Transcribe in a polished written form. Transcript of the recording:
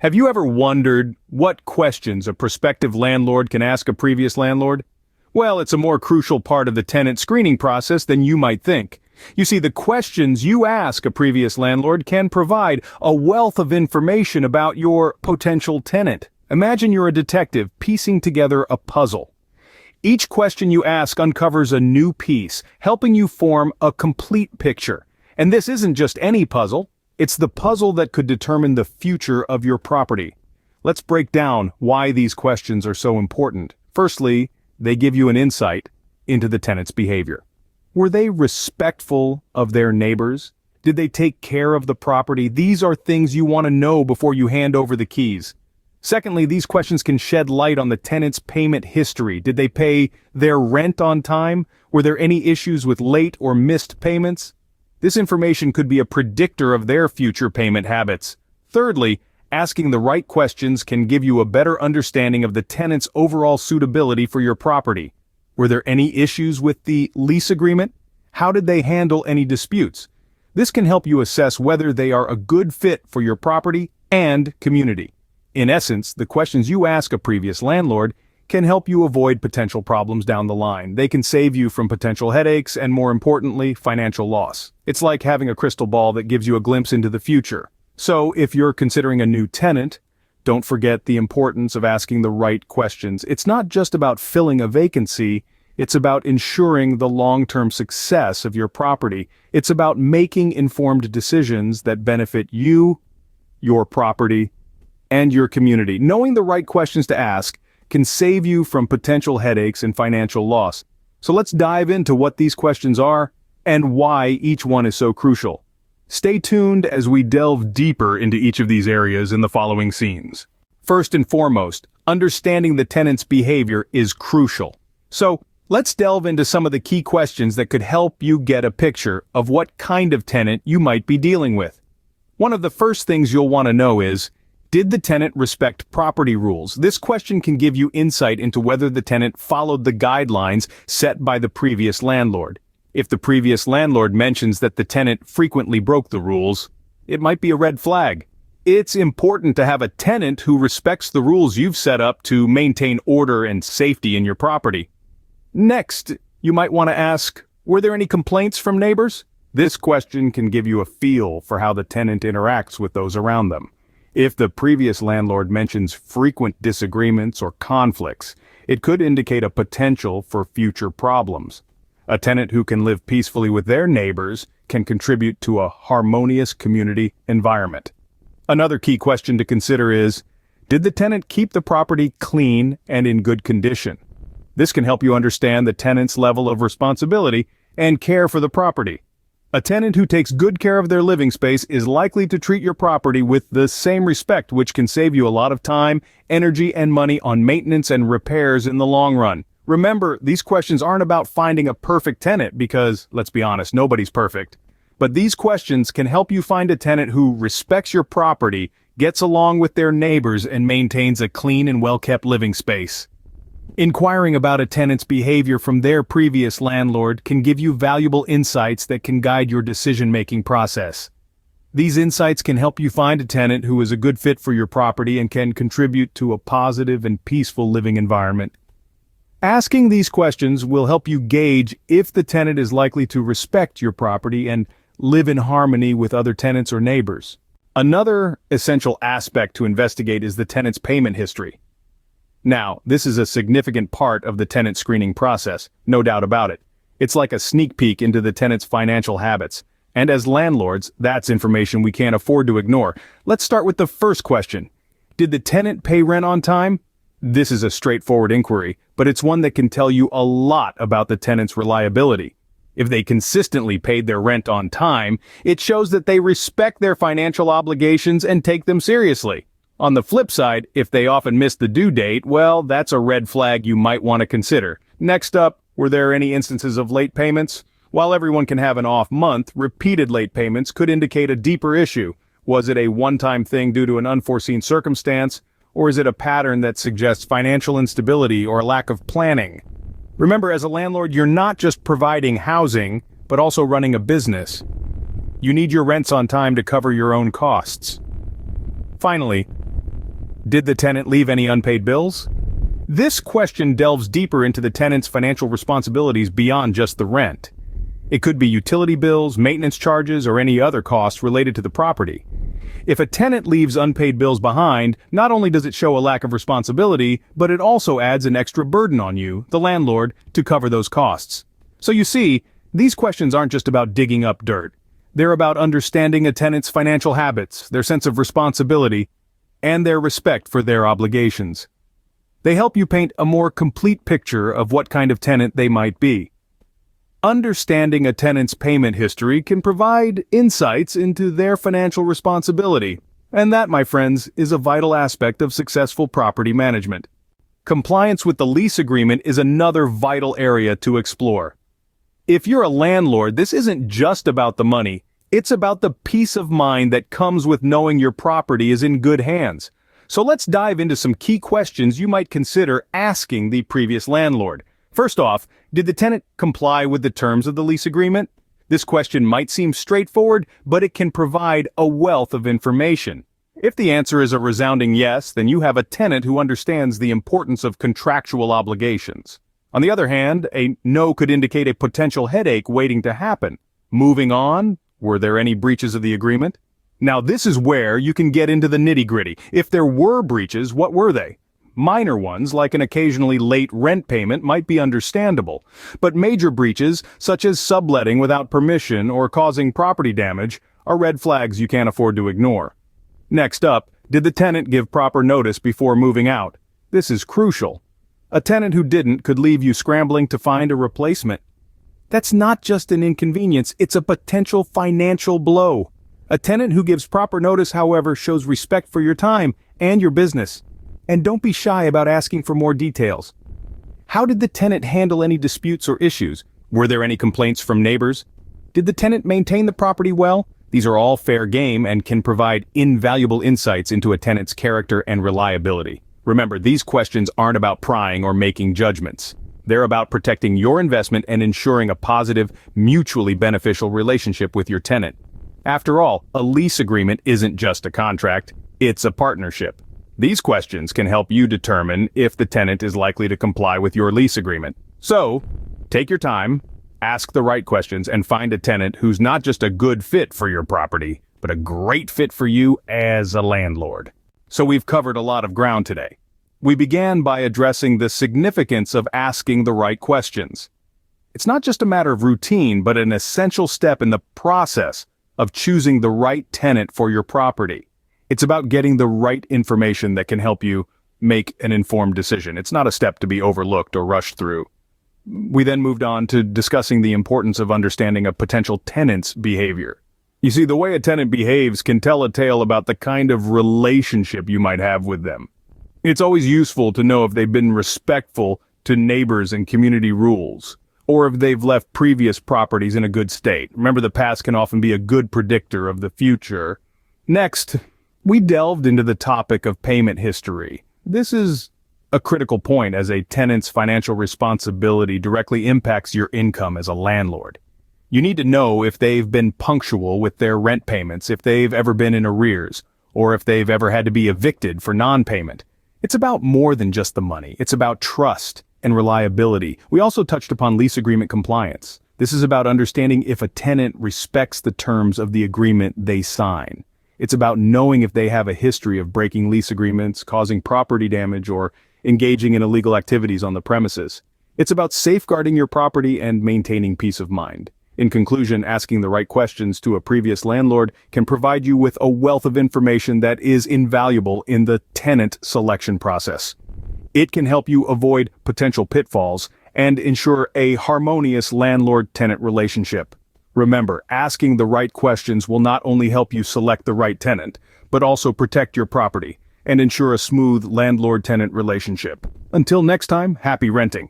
Have you ever wondered what questions a prospective landlord can ask a previous landlord? Well, it's a more crucial part of the tenant screening process than you might think. You see, the questions you ask a previous landlord can provide a wealth of information about your potential tenant. Imagine you're a detective piecing together a puzzle. Each question you ask uncovers a new piece, helping you form a complete picture. And this isn't just any puzzle. It's the puzzle that could determine the future of your property. Let's break down why these questions are so important. Firstly, they give you an insight into the tenant's behavior. Were they respectful of their neighbors? Did they take care of the property? These are things you want to know before you hand over the keys. Secondly, these questions can shed light on the tenant's payment history. Did they pay their rent on time? Were there any issues with late or missed payments? This information could be a predictor of their future payment habits. Thirdly, asking the right questions can give you a better understanding of the tenant's overall suitability for your property. Were there any issues with the lease agreement? How did they handle any disputes? This can help you assess whether they are a good fit for your property and community. In essence, the questions you ask a previous landlord can help you avoid potential problems down the line. They can save you from potential headaches and, more importantly, financial loss. It's like having a crystal ball that gives you a glimpse into the future. So, if you're considering a new tenant, don't forget the importance of asking the right questions. It's not just about filling a vacancy, it's about ensuring the long-term success of your property. It's about making informed decisions that benefit you, your property, and your community. Knowing the right questions to ask can save you from potential headaches and financial loss. So let's dive into what these questions are and why each one is so crucial. Stay tuned as we delve deeper into each of these areas in the following scenes. First and foremost, understanding the tenant's behavior is crucial. So let's delve into some of the key questions that could help you get a picture of what kind of tenant you might be dealing with. One of the first things you'll want to know is, did the tenant respect property rules? This question can give you insight into whether the tenant followed the guidelines set by the previous landlord. If the previous landlord mentions that the tenant frequently broke the rules, it might be a red flag. It's important to have a tenant who respects the rules you've set up to maintain order and safety in your property. Next, you might want to ask, were there any complaints from neighbors? This question can give you a feel for how the tenant interacts with those around them. If the previous landlord mentions frequent disagreements or conflicts, it could indicate a potential for future problems. A tenant who can live peacefully with their neighbors can contribute to a harmonious community environment. Another key question to consider is, did the tenant keep the property clean and in good condition? This can help you understand the tenant's level of responsibility and care for the property. A tenant who takes good care of their living space is likely to treat your property with the same respect, which can save you a lot of time, energy, and money on maintenance and repairs in the long run. Remember, these questions aren't about finding a perfect tenant because, let's be honest, nobody's perfect. But these questions can help you find a tenant who respects your property, gets along with their neighbors, and maintains a clean and well-kept living space. Inquiring about a tenant's behavior from their previous landlord can give you valuable insights that can guide your decision-making process. These insights can help you find a tenant who is a good fit for your property and can contribute to a positive and peaceful living environment. Asking these questions will help you gauge if the tenant is likely to respect your property and live in harmony with other tenants or neighbors. Another essential aspect to investigate is the tenant's payment history. Now, this is a significant part of the tenant screening process, no doubt about it. It's like a sneak peek into the tenant's financial habits. And as landlords, that's information we can't afford to ignore. Let's start with the first question. Did the tenant pay rent on time? This is a straightforward inquiry, but it's one that can tell you a lot about the tenant's reliability. If they consistently paid their rent on time, it shows that they respect their financial obligations and take them seriously. On the flip side, if they often miss the due date, well, that's a red flag you might want to consider. Next up, were there any instances of late payments? While everyone can have an off month, repeated late payments could indicate a deeper issue. Was it a one-time thing due to an unforeseen circumstance, or is it a pattern that suggests financial instability or a lack of planning? Remember, as a landlord, you're not just providing housing, but also running a business. You need your rents on time to cover your own costs. Finally, Did the tenant leave any unpaid bills? This question delves deeper into the tenant's financial responsibilities beyond just the rent. It could be utility bills, maintenance charges, or any other costs related to the property. If a tenant leaves unpaid bills behind, not only does it show a lack of responsibility, but it also adds an extra burden on you, the landlord, to cover those costs. So you see, these questions aren't just about digging up dirt. They're about understanding a tenant's financial habits, their sense of responsibility, and their respect for their obligations. They help you paint a more complete picture of what kind of tenant they might be. Understanding a tenant's payment history can provide insights into their financial responsibility, and that, my friends, is a vital aspect of successful property management. Compliance with the lease agreement is another vital area to explore. If you're a landlord, this isn't just about the money, it's about the peace of mind that comes with knowing your property is in good hands. So let's dive into some key questions you might consider asking the previous landlord. First off, did the tenant comply with the terms of the lease agreement? This question might seem straightforward, but it can provide a wealth of information. If the answer is a resounding yes, then you have a tenant who understands the importance of contractual obligations. On the other hand, a no could indicate a potential headache waiting to happen. Moving on, were there any breaches of the agreement? Now this is where you can get into the nitty-gritty. If there were breaches, what were they? Minor ones, like an occasionally late rent payment, might be understandable, but major breaches, such as subletting without permission or causing property damage, are red flags you can't afford to ignore. Next up, did the tenant give proper notice before moving out? This is crucial. A tenant who didn't could leave you scrambling to find a replacement. That's not just an inconvenience, it's a potential financial blow. A tenant who gives proper notice, however, shows respect for your time and your business. And don't be shy about asking for more details. How did the tenant handle any disputes or issues? Were there any complaints from neighbors? Did the tenant maintain the property well? These are all fair game and can provide invaluable insights into a tenant's character and reliability. Remember, these questions aren't about prying or making judgments. They're about protecting your investment and ensuring a positive, mutually beneficial relationship with your tenant. After all, a lease agreement isn't just a contract, it's a partnership. These questions can help you determine if the tenant is likely to comply with your lease agreement. So, take your time, ask the right questions, and find a tenant who's not just a good fit for your property, but a great fit for you as a landlord. So we've covered a lot of ground today. We began by addressing the significance of asking the right questions. It's not just a matter of routine, but an essential step in the process of choosing the right tenant for your property. It's about getting the right information that can help you make an informed decision. It's not a step to be overlooked or rushed through. We then moved on to discussing the importance of understanding a potential tenant's behavior. You see, the way a tenant behaves can tell a tale about the kind of relationship you might have with them. It's always useful to know if they've been respectful to neighbors and community rules, or if they've left previous properties in a good state. Remember, the past can often be a good predictor of the future. Next, we delved into the topic of payment history. This is a critical point as a tenant's financial responsibility directly impacts your income as a landlord. You need to know if they've been punctual with their rent payments, if they've ever been in arrears, or if they've ever had to be evicted for non-payment. It's about more than just the money. It's about trust and reliability. We also touched upon lease agreement compliance. This is about understanding if a tenant respects the terms of the agreement they sign. It's about knowing if they have a history of breaking lease agreements, causing property damage, or engaging in illegal activities on the premises. It's about safeguarding your property and maintaining peace of mind. In conclusion, asking the right questions to a previous landlord can provide you with a wealth of information that is invaluable in the tenant selection process. It can help you avoid potential pitfalls and ensure a harmonious landlord-tenant relationship. Remember, asking the right questions will not only help you select the right tenant, but also protect your property and ensure a smooth landlord-tenant relationship. Until next time, happy renting.